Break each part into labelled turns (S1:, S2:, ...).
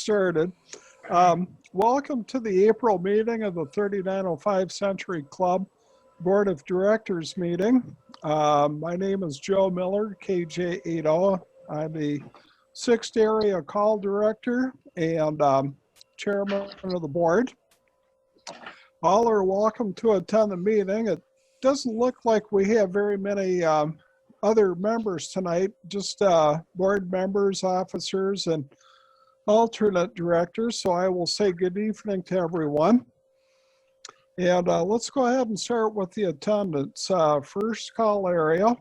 S1: started. Welcome to the April meeting of the 3905 Century Club Board of Directors meeting. My name is Joe Miller, KJ80. I'm the 6th Area Call Director and Chairman of the Board. All are welcome to attend the meeting. It doesn't look like we have very many other members tonight, just board members, officers, and alternate directors. So I will say good evening to everyone. And let's go ahead and start with the attendance. First call area.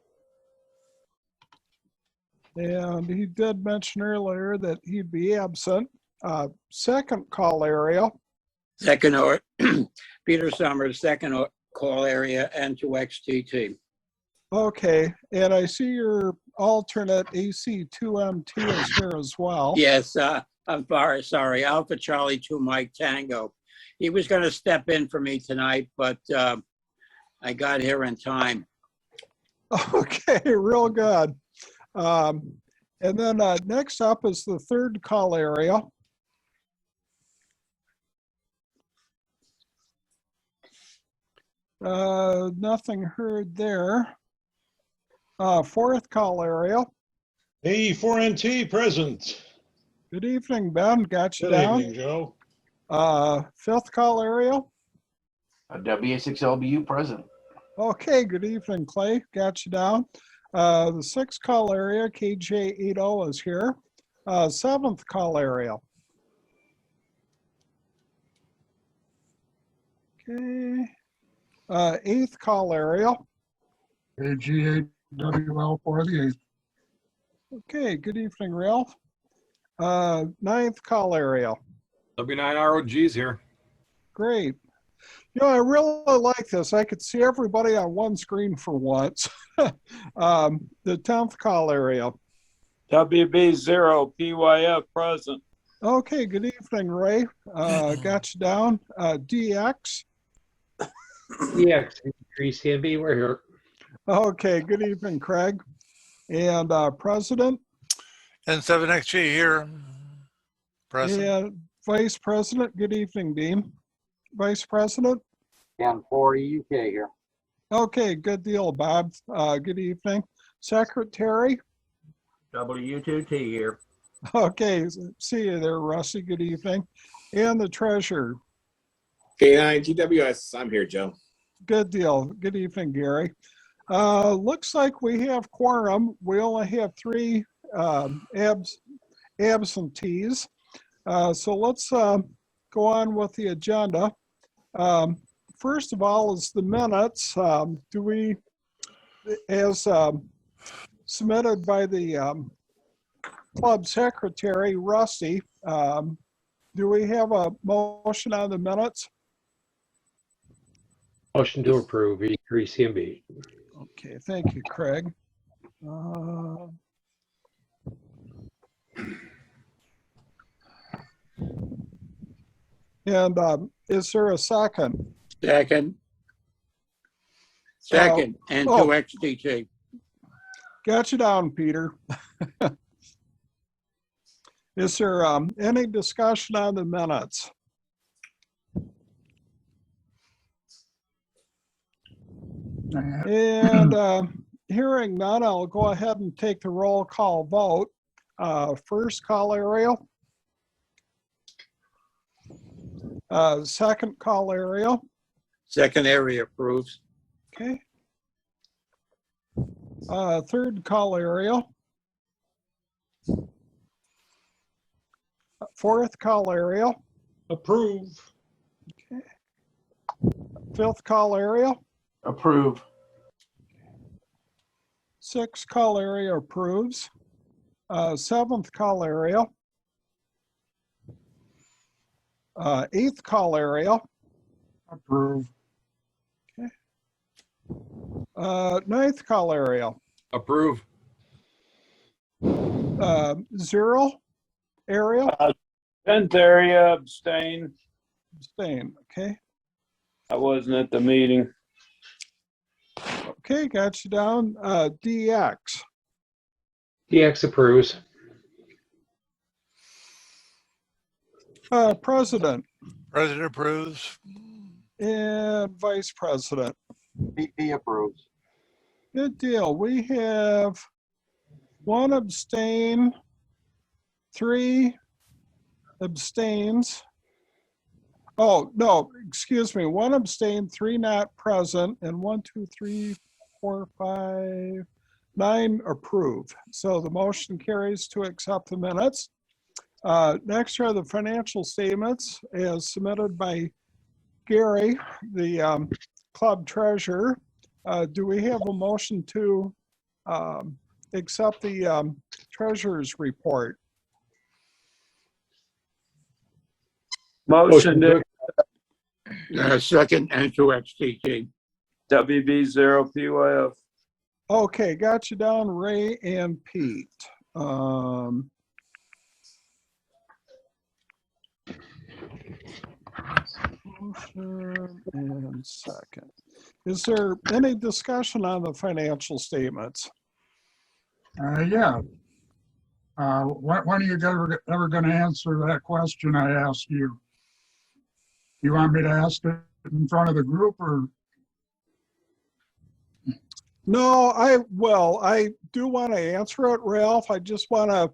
S1: And he did mention earlier that he'd be absent. Second call area.
S2: Second or Peter Summers, second call area, and to XTT.
S1: Okay, and I see your alternate AC2MT is here as well.
S2: Yes, I'm sorry, Alpha Charlie 2 Mike Tango. He was going to step in for me tonight, but I got here in time.
S1: Okay, real good. And then next up is the third call area. Nothing heard there. Fourth call area.
S3: Hey, 4NT present.
S1: Good evening, Ben. Got you
S3: Good
S1: down.
S3: evening, Joe.
S1: Fifth call area.
S4: WA6LBU present.
S1: Okay, good evening, Clay. Got you down. The sixth call area, KJ80 is here. Seventh call area. Okay. Eighth call area.
S5: AG8WL for the 8th.
S1: Okay, good evening, Ralph. Ninth call area.
S6: W9ROG's here.
S1: Great. You know, I really like this. I could see everybody on one screen for once. The 10th call area.
S7: WB0 PYF present.
S1: Okay, good evening, Ray. Got you down. DX.
S8: DX, CMB, we're here.
S1: Okay, good evening, Craig. And President.
S9: N7XG here. Present.
S1: And Vice President. Good evening, Dean. Vice President.
S4: And 4 UK here.
S1: Okay, good deal, Bob. Good evening. Secretary.
S4: W2T here.
S1: Okay, see you there, Rusty. Good evening. And the treasurer.
S10: K9GWS, I'm here, Joe.
S1: Good deal. Good evening, Gary. Looks like we have quorum. We only have 3 absentees. So let's go on with the agenda. First of all is the minutes. Do we, as submitted by the club secretary, Rusty, do we have a motion on the minutes?
S8: Motion to approve E3CMB.
S1: Okay, thank you, Craig. And is there a second?
S2: Second, and to XTT.
S1: Got you down, Peter. Is there any discussion on the minutes? And hearing none, I'll go ahead and take the roll call vote. First call area. Second call area.
S2: Second area approves.
S1: Okay. Third call area. Fourth call area.
S3: Approve.
S1: Okay. Fifth call area.
S4: Approve.
S1: Sixth call area approves. Seventh call area. Eighth call area.
S5: Approve.
S1: Okay. Ninth call area.
S6: Approve.
S1: 0 area.
S7: 10th area, abstain.
S1: Abstain. Okay.
S7: I wasn't at the meeting.
S1: Okay, got you down. DX.
S8: DX approves.
S1: President
S9: President approves.
S1: and Vice President.
S4: VP approves.
S1: Good deal. We have 1 abstain, 3 abstains. Oh, no, excuse me. 1 abstain, 3 not present, and 1, 2, 3, 4, 5, 9 approve. So the motion carries to accept the minutes. Next are the financial statements as submitted by Gary, the club treasurer. Do we have a motion to accept the treasurer's report?
S7: Motion to
S2: Second, and to XTG.
S7: WB 0 PYF.
S1: Okay, got you down, Ray and Pete. Motion and second. Is there any discussion on the financial statements?
S5: Yeah. When are you ever going to answer that question I asked you? You want me to ask it in front of the group or?
S1: No, I do want to answer it, Ralph. I just want to,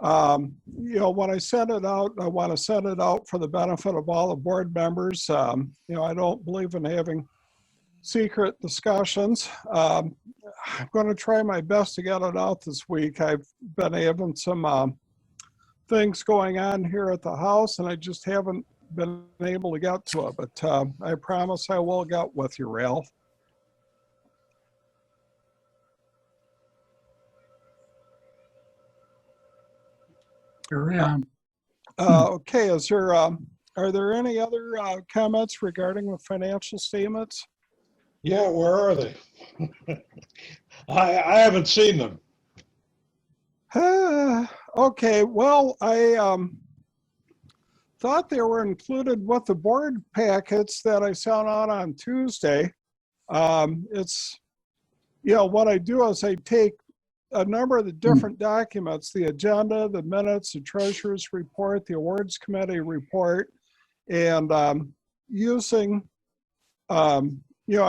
S1: when I send it out, I want to send it out for the benefit of all the board members. I don't believe in having secret discussions. I'm going to try my best to get it out this week. I've been having some things going on here at the house, and I just haven't been able to get to it. But I promise I will get with you, Ralph.
S5: Carry on.
S1: Okay, are there any other comments regarding the financial statements?
S3: Yeah, where are they? I haven't seen them.
S1: Okay, well, I thought they were included with the board packets that I sent out on Tuesday. What I do is I take a number of the different documents, the agenda, the minutes, the treasurer's report, the awards committee report, and I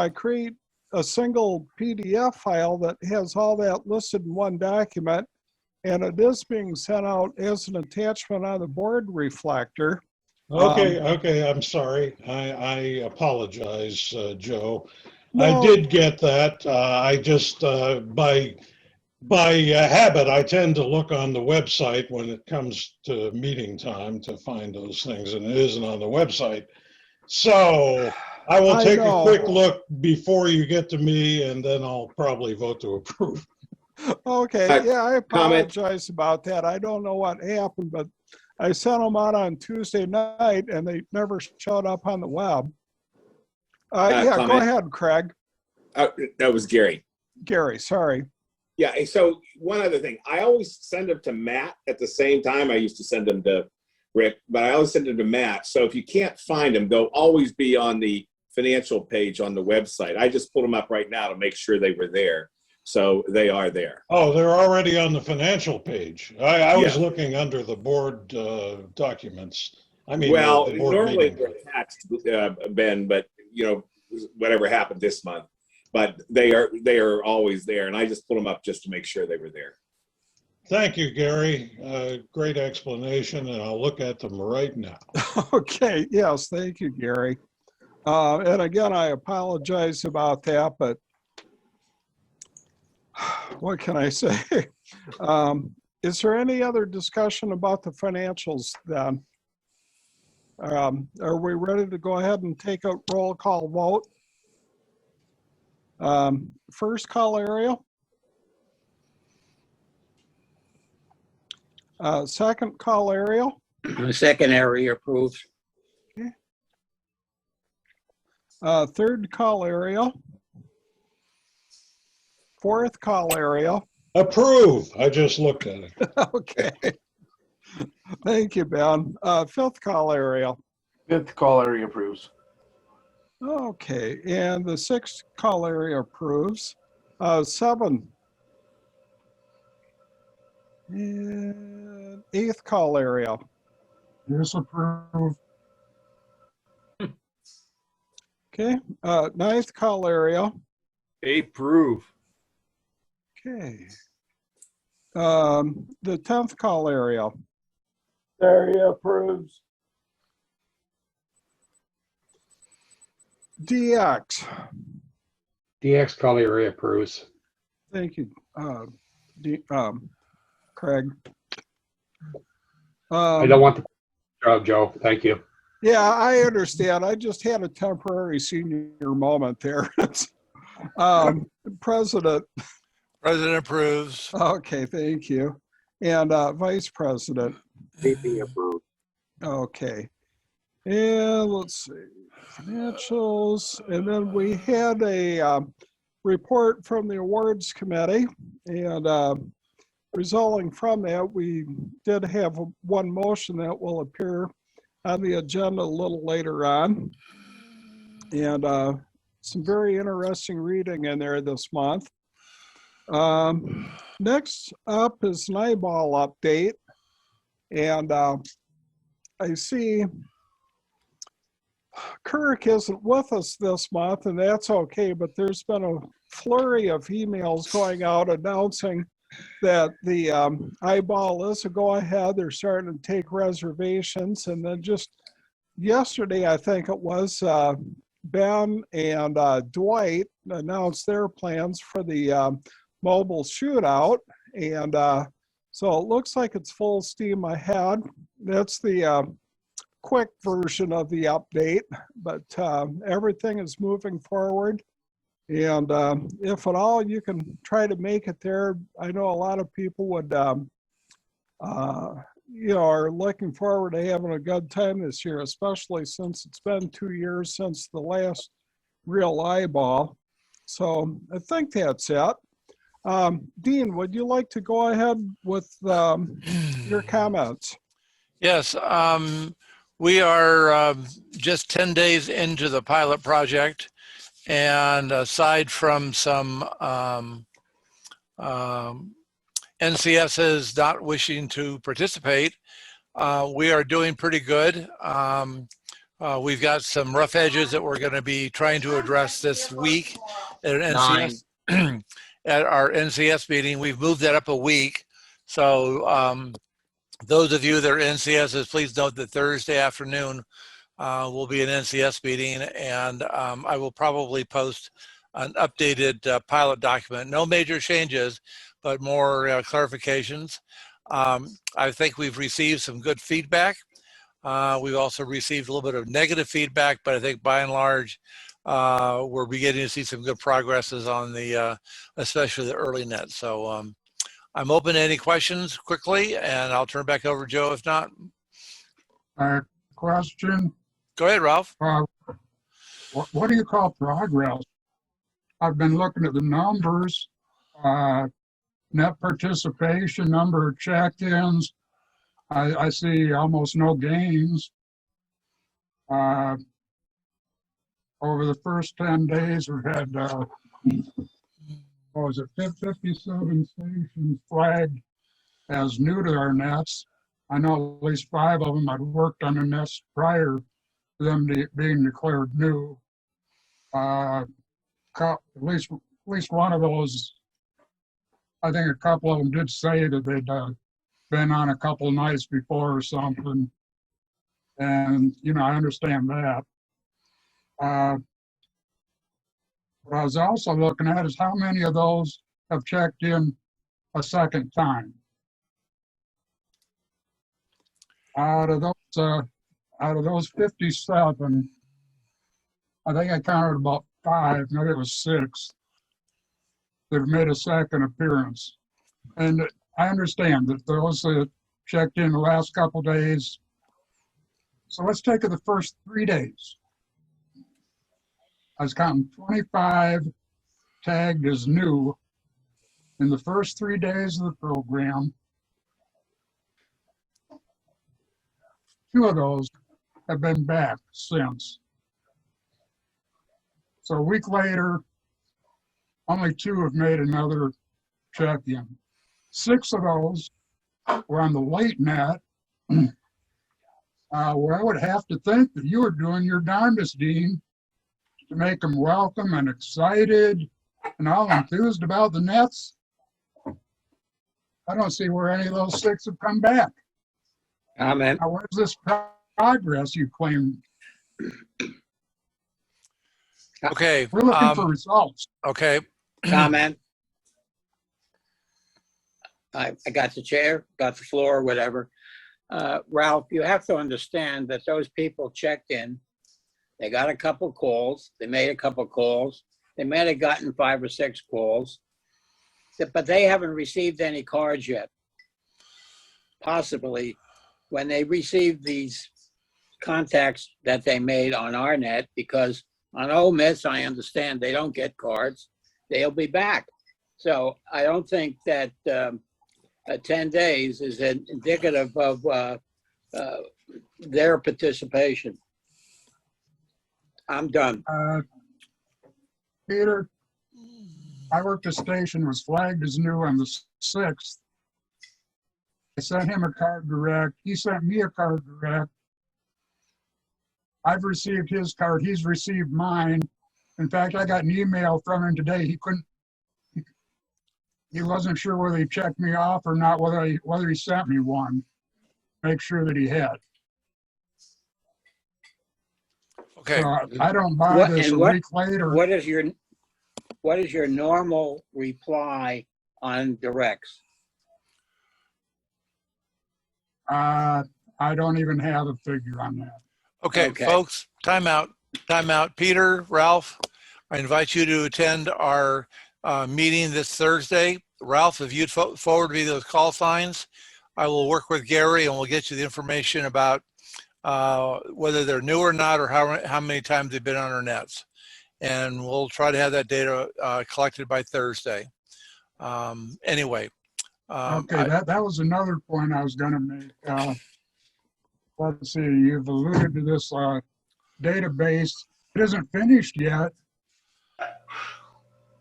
S1: create a single PDF file that has all that listed in one document, and it is being sent out as an attachment on the board reflector.
S3: Okay, I'm sorry. I apologize, Joe.
S1: No,
S3: I did get that. I just, by habit, I tend to look on the website when it comes to meeting time to find those things, and it isn't on the website. So I will take a quick look before you get to me, and then I'll probably vote to approve.
S1: Okay, yeah, I apologize about that. I don't know what happened, but I sent them out on Tuesday night and they never showed up on the web. Yeah,
S10: comment.
S1: go ahead, Craig.
S10: That was Gary.
S1: Gary, sorry.
S10: Yeah, so one other thing. I always send them to Matt at the same time. I used to send them to Rick, but I always send them to Matt. So if you can't find them, they'll always be on the financial page on the website. I just pulled them up right now to make sure they were there. So they are there.
S3: Oh, they're already on the financial page. I was
S10: Yeah.
S3: looking under the board documents. I mean,
S10: Well,
S3: the board
S10: normally
S3: meeting.
S10: they're attached, Ben, but whatever happened this month. But they are always there, and I just pulled them up just to make sure they were there.
S3: Thank you, Gary. Great explanation, and I'll look at them right now.
S1: Okay, yes, thank you, Gary. And again, I apologize about that, but what can I say? Is there any other discussion about the financials then? Are we ready to go ahead and take a roll call vote? First call area. Second call area.
S2: The second area approves.
S1: Third call area. Fourth call area.
S3: Approve. I just looked at it.
S1: Okay. Thank you, Ben. Fifth call area.
S4: Fifth call area approves.
S1: Okay, and the sixth call area approves. 7. And eighth call area.
S5: Disapprove.
S1: Okay, ninth call area.
S6: Approve.
S1: Okay. The 10th call area.
S7: Area approves.
S1: DX.
S8: DX call area approves.
S1: Thank you, Craig.
S8: I don't want the job, Joe. Thank you.
S1: Yeah, I understand. I just had a temporary senior moment there. President.
S9: President approves.
S1: Okay, thank you. And Vice President.
S4: VP approved.
S1: Okay. And let's see, financials. And then we had a report from the awards committee. And resulting from that, we did have one motion that will appear on the agenda a little later on. And some very interesting reading in there this month. Next up is an eyeball update. And I see Kirk isn't with us this month, and that's okay, but there's been a flurry of emails going out announcing that the eyeball is a go-ahead. They're starting to take reservations. And then just yesterday, I think it was, Ben and Dwight announced their plans for the mobile shootout. And so it looks like it's full steam ahead. That's the quick version of the update, but everything is moving forward. And if at all you can try to make it there, I know a lot of people would, are looking forward to having a good time this year, especially since it's been 2 years since the last real eyeball. So I think that's it. Dean, would you like to go ahead with your comments?
S9: Yes, we are just 10 days into the pilot project. And aside from some NCSs not wishing to participate, we are doing pretty good. We've got some rough edges that we're going to be trying to address this week at an NCS, at our NCS meeting. We've moved that up a week. So those of you that are NCSs, please note that Thursday afternoon will be an NCS meeting, and I will probably post an updated pilot document. No major changes, but more clarifications. I think we've received some good feedback. We've also received a little bit of negative feedback, but I think by and large, we're beginning to see some good progresses on the, especially the early net. So I'm open to any questions quickly, and I'll turn it back over to Joe if not.
S5: Question.
S9: Go ahead, Ralph.
S5: What do you call progress? I've been looking at the numbers, net participation, number of check-ins. I see almost no gains. Over the first 10 days, we've had, 57 stations flagged as new to our nets. I know at least 5 of them had worked on the nets prior to them being declared new. At least one of those, I think a couple of them did say that they'd been on a couple nights before or something. And, I understand that. What I was also looking at is how many of those have checked in a second time. Out of those 57, I think I counted about 5, maybe it was 6, that have made a second appearance. And I understand that those that checked in the last couple days. So let's take the first 3 days. I was counting 25 tagged as new in the first 3 days of the program. 2 of those have been back since. So a week later, only 2 have made another check-in. 6 of those were on the late net, Well, I would have to think that you were doing your darndest, Dean, to make them welcome and excited and all enthused about the Nets. I don't see where any of those 6 have come back.
S2: Comment.
S5: Now, where's this progress you claim?
S9: Okay.
S5: We're looking for results.
S9: Okay.
S2: Comment. I got the chair, got the floor, whatever. Ralph, you have to understand that those people checked in. They got a couple calls. They made a couple calls. They may have gotten 5 or 6 calls, but they haven't received any cards yet. Possibly when they receive these contacts that they made on our net, because on Ole Miss, I understand they don't get cards. They'll be back. So I don't think that 10 days is indicative of their participation. I'm done.
S5: Peter, I worked a station, was flagged as new on the 6th. I sent him a card direct. He sent me a card direct. I've received his card. He's received mine. In fact, I got an email from him today. He wasn't sure whether he checked me off or not, whether he sent me one. Make sure that he had.
S9: Okay.
S5: So I don't buy this a week later.
S2: What is your normal reply on directs?
S5: I don't even have a figure on that.
S9: Okay, folks, time out. Peter, Ralph, I invite you to attend our meeting this Thursday. Ralph, if you'd forward me those call signs, I will work with Gary and we'll get you the information about whether they're new or not, or how many times they've been on our nets. And we'll try to have that data collected by Thursday. Anyway.
S5: Okay, that was another point I was going to make. Let's see, you've alluded to this database. It isn't finished yet.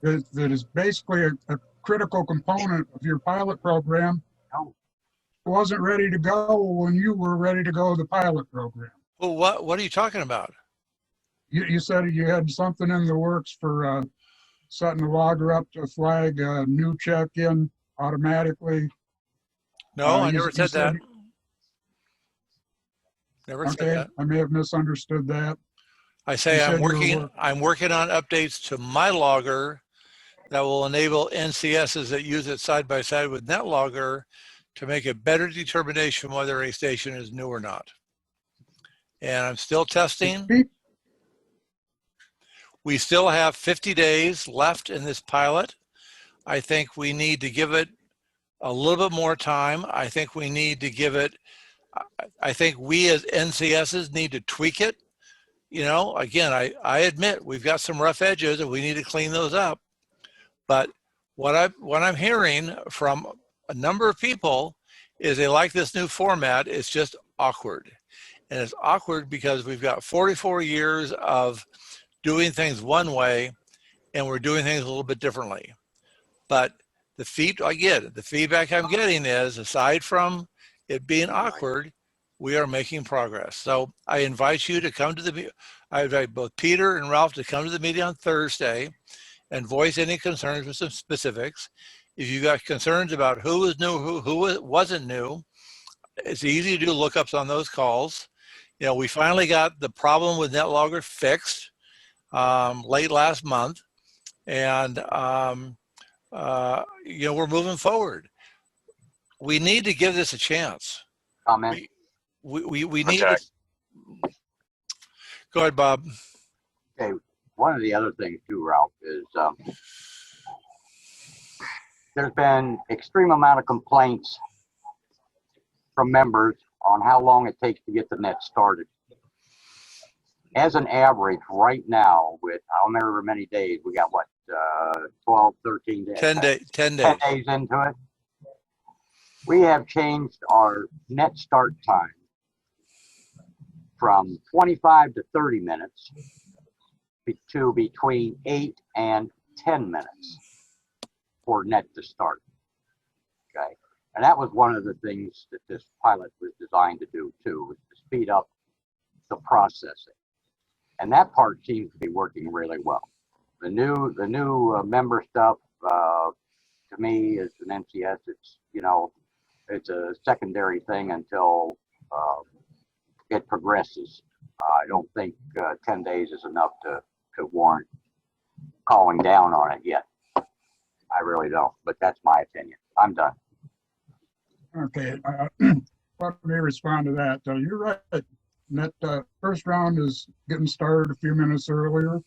S5: That is basically a critical component of your pilot program. It wasn't ready to go when you were ready to go with the pilot program.
S9: Well, what are you talking about?
S5: You said you had something in the works for setting the logger up to flag a new check-in automatically.
S9: No, I never said that. Never said that.
S5: I may have misunderstood that.
S9: I say I'm working on updates to my logger that will enable NCSs that use it side by side with NetLogger to make a better determination whether a station is new or not. And I'm still testing. We still have 50 days left in this pilot. I think we need to give it a little bit more time. I think we need to give it, I think we as NCSs need to tweak it. You know, again, I admit we've got some rough edges and we need to clean those up. But what I'm hearing from a number of people is they like this new format. It's just awkward. And it's awkward because we've got 44 years of doing things one way and we're doing things a little bit differently. But the feedback I'm getting is, aside from it being awkward, we are making progress. So I invite you to come to I invite both Peter and Ralph to come to the meeting on Thursday and voice any concerns with some specifics. If you got concerns about who was new, who wasn't new, it's easy to do lookups on those calls. You know, we finally got the problem with NetLogger fixed late last month, and you know, we're moving forward. We need to give this a chance.
S4: Comment.
S9: We need to. Go ahead, Bob.
S4: Okay, one of the other things too, Ralph, is there's been extreme amount of complaints from members on how long it takes to get the net started. As an average right now, with however many days, we got what, 12, 13 days?
S9: 10 days.
S4: 10 days into it. We have changed our net start time from 25 to 30 minutes to between 8 and 10 minutes for net to start. Okay. And that was one of the things that this pilot was designed to do too, was to speed up the processing. And that part seems to be working really well. The new member stuff, to me, is an NCS. It's, you know, it's a secondary thing until it progresses. I don't think 10 days is enough to warrant calling down on it yet. I really don't, but that's my opinion. I'm done.
S5: Okay, let me respond to that. You're right. That first round is getting started a few minutes earlier.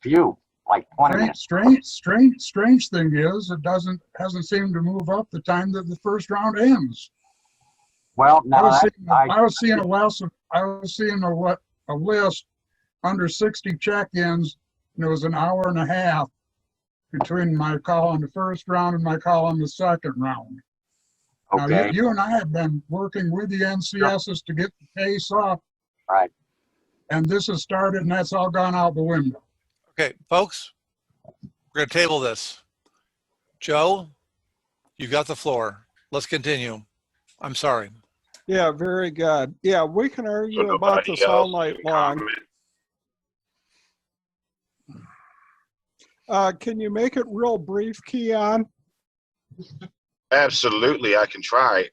S4: Few, like 20 minutes.
S5: Strange thing is, it hasn't seemed to move up the time that the first round ends.
S4: Well,
S5: I
S4: now
S5: was seeing a list under 60 check-ins, and it was an hour and a half between my call on the first round and my call on the second round. Now,
S4: okay,
S5: you and I have been working with the NCSs to get the pace up,
S4: right.
S5: and this has started, and that's all gone out the window.
S9: Okay, folks, we're going to table this. Joe, you've got the floor. Let's continue. I'm sorry.
S1: Yeah, very good. Yeah, we can argue
S11: So
S1: about
S11: nobody
S1: this all
S11: else
S1: night
S11: can
S1: long.
S11: comment?
S1: Can you make it real brief, Keon?
S11: Absolutely, I can try.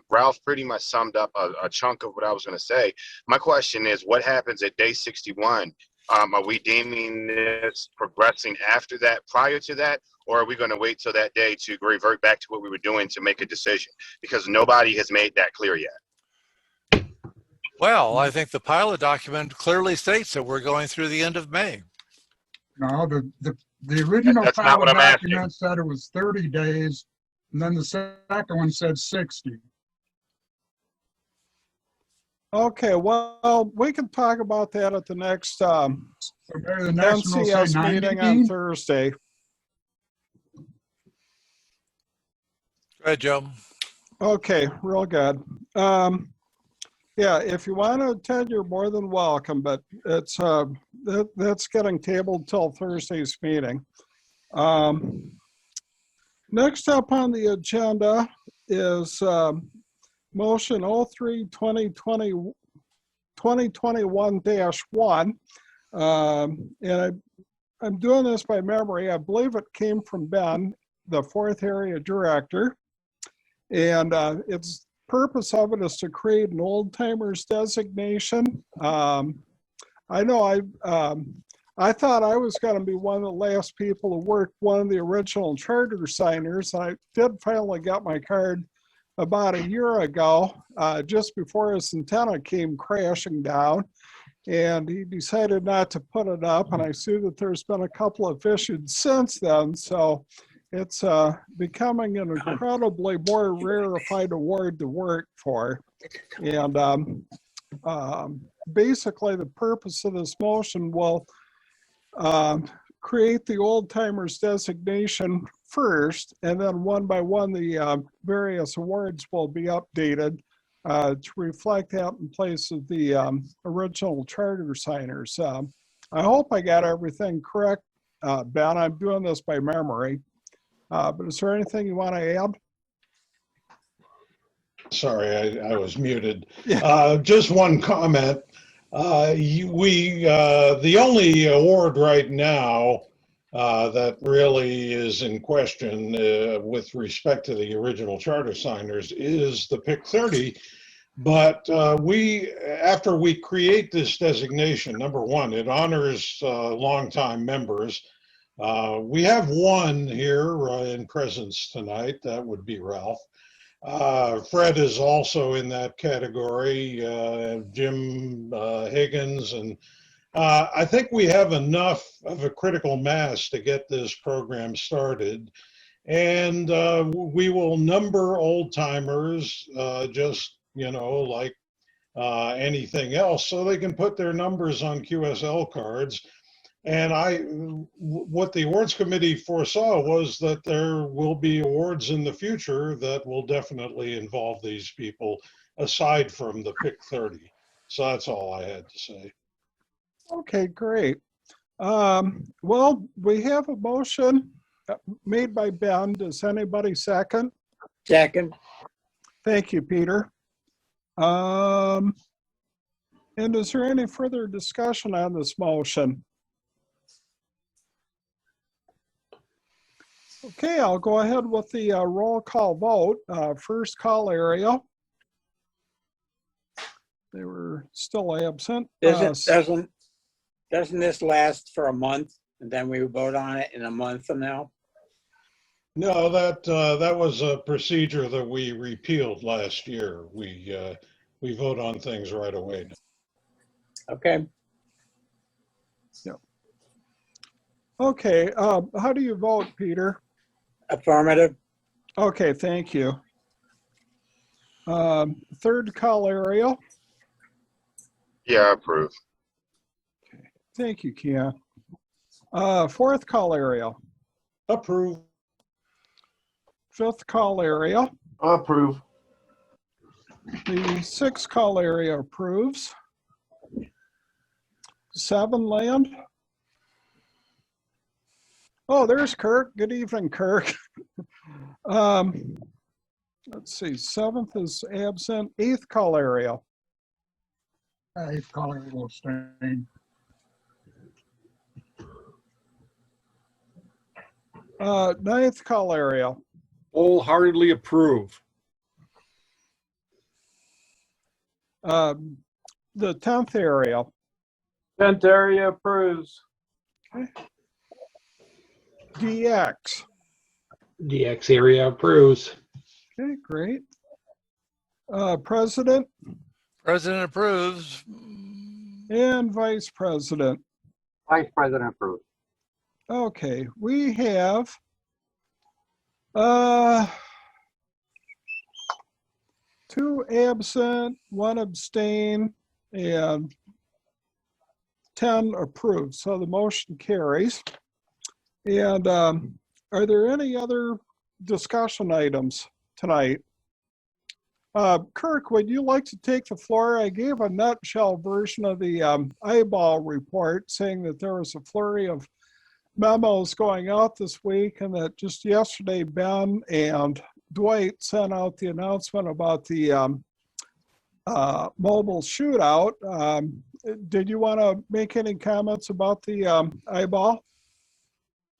S11: Ralph pretty much summed up a chunk of what I was going to say. My question is, what happens at day 61? Are we deeming this progressing after that, prior to that, or are we going to wait till that day to revert back to what we were doing to make a decision? Because nobody has made that clear yet.
S9: Well, I think the pilot document clearly states that we're going through the end of May.
S5: No, the original
S11: That's not what
S5: pilot
S11: I'm asking.
S5: document said it was 30 days, and then the second one said 60.
S1: Okay, well, we can talk about that at the next
S5: So maybe the next one will say
S1: NCS meeting on
S5: 90.
S1: Thursday.
S9: Go ahead, Joe.
S1: Okay, real good. Yeah, if you want to attend, you're more than welcome, but it's that's getting tabled till Thursday's meeting. Next up on the agenda is motion 03-2021-1. And I'm doing this by memory. I believe it came from Ben, the fourth area director. And its purpose of it is to create an old timers designation. I know I thought I was going to be one of the last people to work one of the original charter signers. I did finally get my card about a year ago, just before his antenna came crashing down. And he decided not to put it up. And I see that there's been a couple of issued since then. So it's becoming an incredibly more rarefied award to work for. And basically the purpose of this motion will create the old timers designation first, and then one by one the various awards will be updated to reflect that in place of the original charter signers. I hope I got everything correct, Ben. I'm doing this by memory. But is there anything you want to add?
S3: Sorry, I was muted.
S1: Yeah.
S3: Just one comment. The only award right now that really is in question with respect to the original charter signers is the PIC 30. But after we create this designation, number one, it honors longtime members. We have one here in presence tonight. That would be Ralph. Fred is also in that category, Jim Higgins, and I think we have enough of a critical mass to get this program started. And we will number old timers just, like anything else, so they can put their numbers on QSL cards. And what the awards committee foresaw was that there will be awards in the future that will definitely involve these people aside from the PIC 30. So that's all I had to say.
S1: Okay, great. Well, we have a motion made by Ben. Does anybody second?
S2: Second.
S1: Thank you, Peter. And is there any further discussion on this motion? Okay, I'll go ahead with the roll call vote. First call area. They were still absent.
S2: Doesn't this last for a month and then we vote on it in a month from now?
S3: No, that was a procedure that we repealed last year. We vote on things right away.
S2: Okay.
S1: Okay, how do you vote, Peter?
S2: Affirmative.
S1: Okay, thank you. Third call area.
S11: Yeah, I approve.
S1: Thank you, Kia. Fourth call area.
S3: Approve.
S1: Fifth call area.
S7: Approve.
S1: The sixth call area approves. 7 land. Oh, there's Kirk. Good evening, Kirk. Let's see, 7th is absent. 8th call area.
S5: Eighth caller will abstain.
S1: 9th call area.
S6: Wholeheartedly approve.
S1: The 10th area.
S7: 10th area approves.
S1: DX.
S8: DX area approves.
S1: Okay, great. President
S9: President approves.
S1: and Vice President.
S4: Vice President approved.
S1: Okay, we have 2 absent, 1 abstain, and 10 approved. So the motion carries. And are there any other discussion items tonight? Kirk, would you like to take the floor? I gave a nutshell version of the eyeball report saying that there was a flurry of memos going out this week and that just yesterday Ben and Dwight sent out the announcement about the mobile shootout. Did you want to make any comments about the eyeball?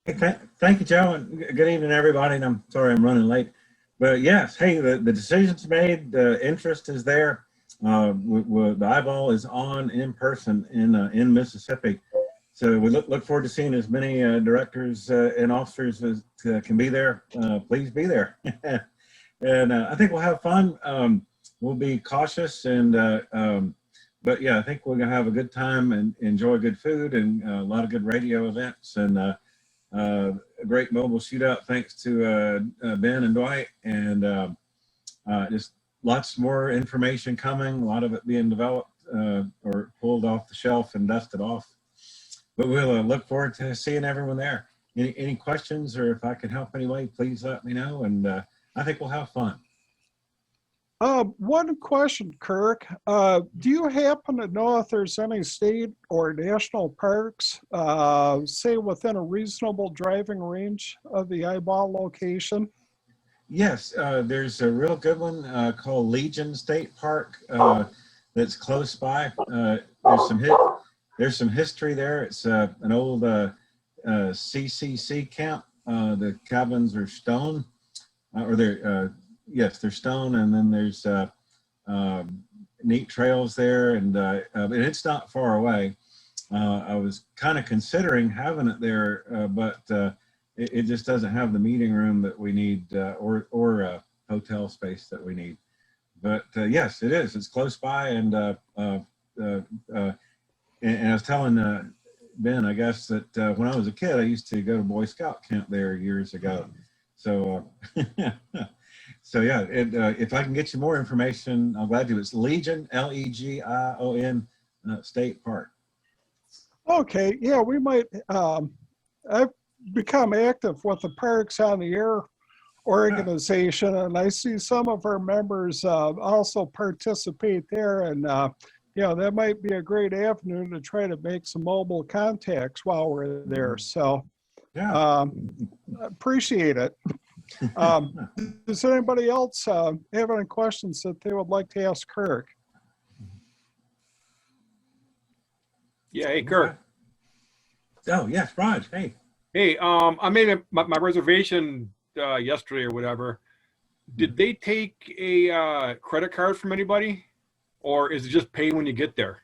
S12: Thank you, Joe, and good evening, everybody. And I'm sorry I'm running late. But yes, hey, the decision's made, the interest is there. The eyeball is on in person in Mississippi. So we look forward to seeing as many directors and officers as can be there. Please be there. And I think we'll have fun. We'll be cautious, but yeah, I think we're gonna have a good time and enjoy good food and a lot of good radio events and a great mobile shootout thanks to Ben and Dwight, and just lots more information coming, a lot of it being developed or pulled off the shelf and dusted off. But we'll look forward to seeing everyone there. Any questions, or if I can help anyway, please let me know, and I think we'll have fun.
S1: One question, Kirk. Do you happen to know if there's any state or national parks, say within a reasonable driving range of the eyeball location?
S12: Yes, there's a real good one called Legion State Park that's close by. There's some history there. It's an old CCC camp. The cabins are stone, yes, they're stone, and then there's neat trails there, and it's not far away. I was kind of considering having it there, but it just doesn't have the meeting room that we need or hotel space that we need. But yes, it is. It's close by, and I was telling Ben, I guess, that when I was a kid, I used to go to Boy Scout camp there years ago. So, so yeah, if I can get you more information, I'm glad to. It's Legion, Legion State Park.
S1: Okay, yeah, we might. I've become active with the Parks on the Air organization, and I see some of our members also participate there, and that might be a great avenue to try to make some mobile contacts while we're there. So,
S12: Yeah,
S1: appreciate it. Does anybody else have any questions that they would like to ask Kirk?
S6: Yeah, hey, Kirk.
S12: Oh, yes, Raj, hey.
S6: Hey, I made my reservation yesterday or whatever. Did they take a credit card from anybody? Or is it just pay when you get there?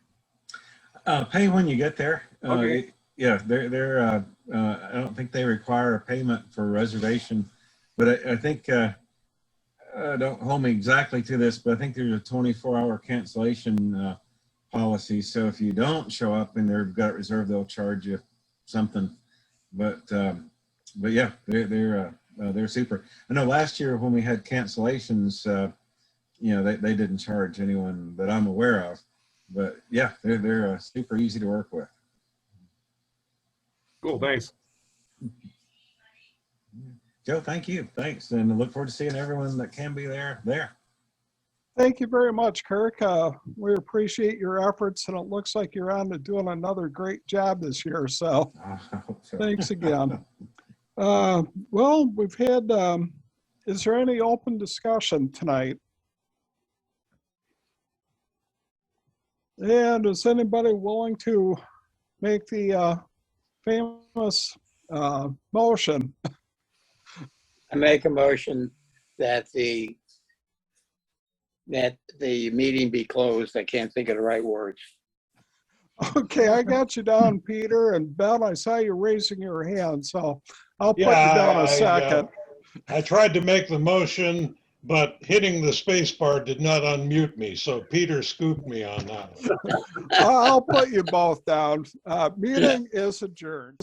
S12: Pay when you get there.
S6: Okay.
S12: Yeah, they're I don't think they require a payment for reservation, but I think, don't hold me exactly to this, but I think there's a 24-hour cancellation policy. So if you don't show up and they've got it reserved, they'll charge you something. But yeah, they're super. I know last year when we had cancellations, you know, they didn't charge anyone that I'm aware of. But yeah, they're super easy to work with.
S6: Cool, thanks.
S12: Joe, thank you. Thanks. And I look forward to seeing everyone that can be there.
S1: Thank you very much, Kirk. We appreciate your efforts, and it looks like you're on to doing another great job this year. So
S12: I hope so.
S1: thanks again. Well, we've had, is there any open discussion tonight? And is anybody willing to make the famous motion?
S2: I make a motion that the meeting be closed. I can't think of the right words.
S1: Okay, I got you down, Peter. And Ben, I saw you raising your hand, so I'll put you
S3: Yeah,
S1: down a second.
S3: I tried to make the motion, but hitting the space bar did not unmute me. So Peter scooped me on that one.
S1: I'll put you both down. Meeting is adjourned.